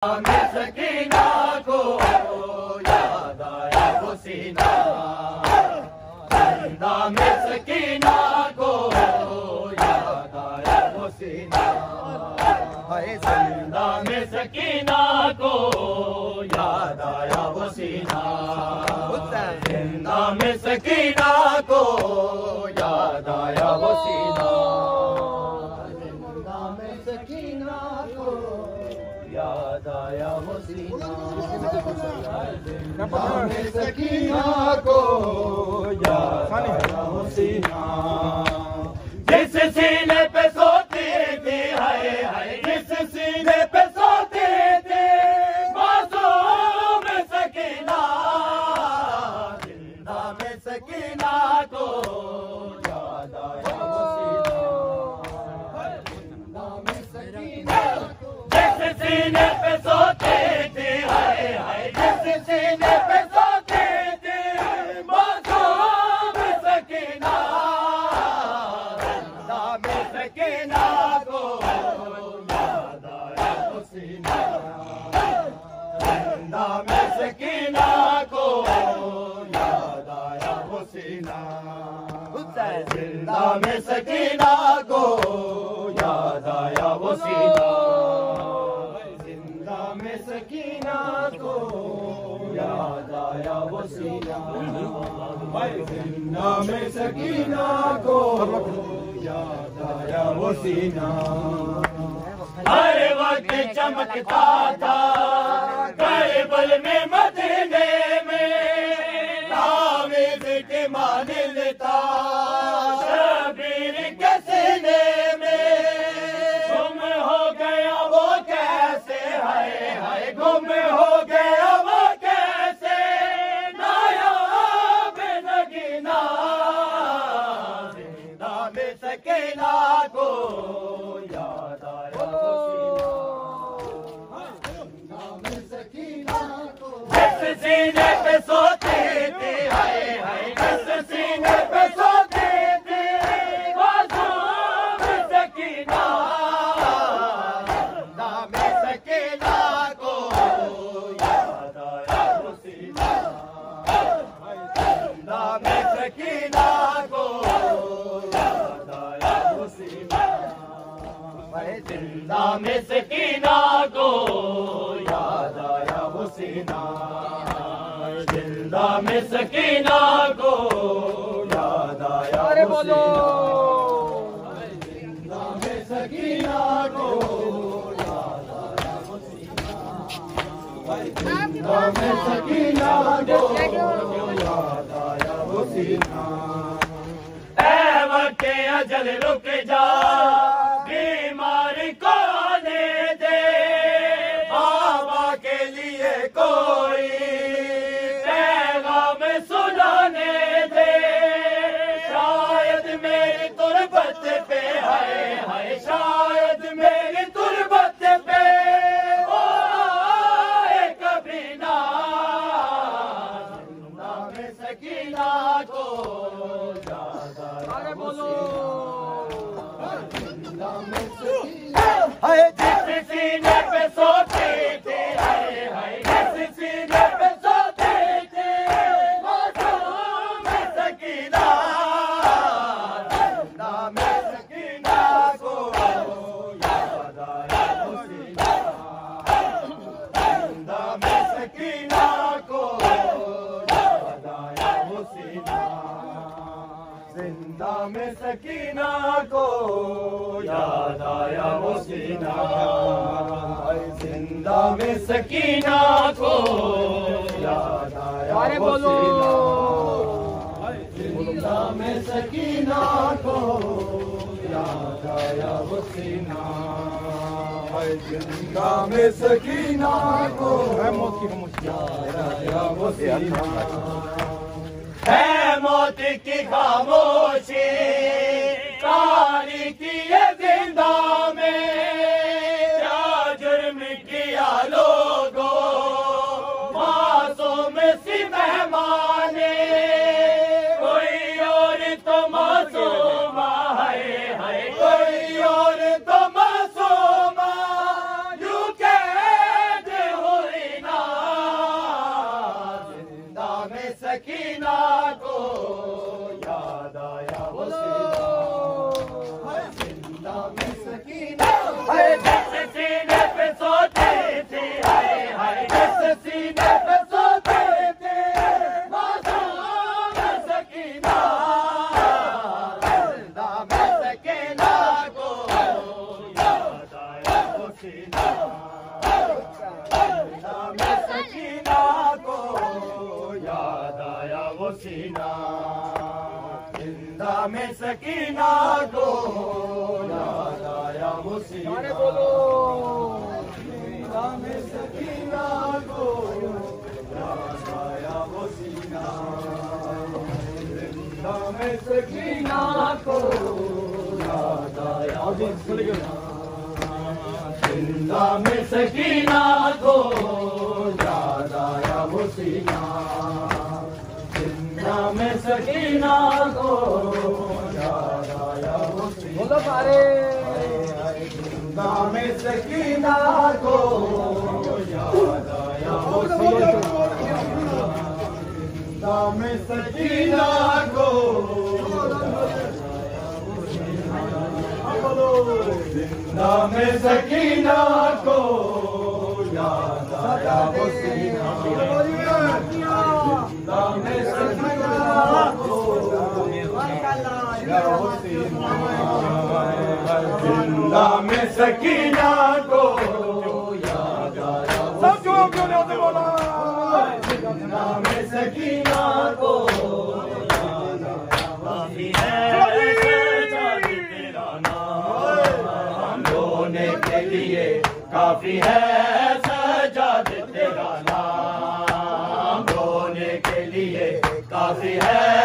में सकीना को याद आया वो सीना, जिंदा में सकीना को याद आया वो सीना, जिंदा में सकीना को याद आया वो सीना, जिंदा में सकीना को याद आया वो सीना, जिंदा में सकीना को याद आया वो सीना, जिंदा में सकीना को याद आया वो सीना, जिस सीने पे सोती थी हाय हाय, जिस सीने पे सोती थी मासूम सकीना, जिंदा में सकीना को याद आया वो सीना, जिंदा में सकीना जिस सीने पे सोती थी हाय हाय, जिस सीने पे सोती थी मासूम सकीना, जिंदा में सकीना को याद आया वो सीना, जिंदा में सकीना को याद आया वो सीना, जिंदा में सकीना को याद आया वो सीना, जिंदा में सकीना को याद आया वो सीना, जिंदा में सकीना को याद आया वो सीना, हर वक्त चमकता था करबल में मदीने में, तावीज़ के मानिल था शबीर के सीने में, गुम हो गया वो कैसे हाय हाय, गुम हो गया वो कैसे नायाब नगीना, जिंदा में सकीना को याद आया वो सीना, जिंदा में सकीना को जिस सीने पे सोती थी हाय हाय, जिस सीने पे सोती थी मासूम सकीना, जिंदा में सकीना को याद आया वो सीना, जिंदा में सकीना को याद आया वो सीना, जिंदा में सकीना को याद आया वो सीना, जिंदा में सकीना को याद आया वो सीना, जिंदा में सकीना को याद आया वो सीना, जिंदा में सकीना को याद आया वो सीना, ऐ वक्त अजल रुक जा बीमारी को आने दे, बाबा के लिए कोई पैगाम सुनाने दे, शायद मेरी तुरबत पे हाय हाय, शायद मेरी तुरबत पे वो आए कभी ना, जिंदा में सकीना को याद आया वो सीना, जिंदा में सकीना हाय, जिस सीने पे सोती थी हाय हाय, जिस सीने पे सोती थी मासूम सकीना, जिंदा में सकीना को याद आया वो सीना, जिंदा में सकीना को याद आया वो सीना, जिंदा में सकीना को याद आया वो सीना, जिंदा में सकीना को याद आया वो सीना, जिंदा में सकीना को याद आया वो सीना, जिंदा में सकीना को याद आया वो सीना, है मौत की खामोशी तारीकी है जिंदा में, क्या जुर्म किया लोगों मासूम सी मेहमाने, कोई और तो मासूम है हाय, कोई और तो मासूम यूं कह सकीना को याद आया वो सीना, जिंदा में सकीना जिस सीने पे सोते थे, हाय हाय जिस सीने पे सोते थे मासूम सकीना, जिंदा में सकीना को याद आया वो सीना, जिंदा में सकीना को याद आया वो सीना, जिंदा में सकीना को याद आया वो सीना, जिंदा में सकीना को याद आया वो सीना, जिंदा में सकीना को याद आया वो सीना, जिंदा में सकीना को याद आया वो सीना, जिंदा में सकीना को याद आया वो सीना, बोलो सारे, जिंदा में सकीना को याद आया वो सीना, जिंदा में सकीना को जिंदा में सकीना को याद आया वो सीना, जिंदा में सकीना को जिंदा में सकीना को याद आया वो सीना, जिंदा में सकीना को याद आया के लिए काफी है सजाद तेरा नाम, रोने के लिए काफी है।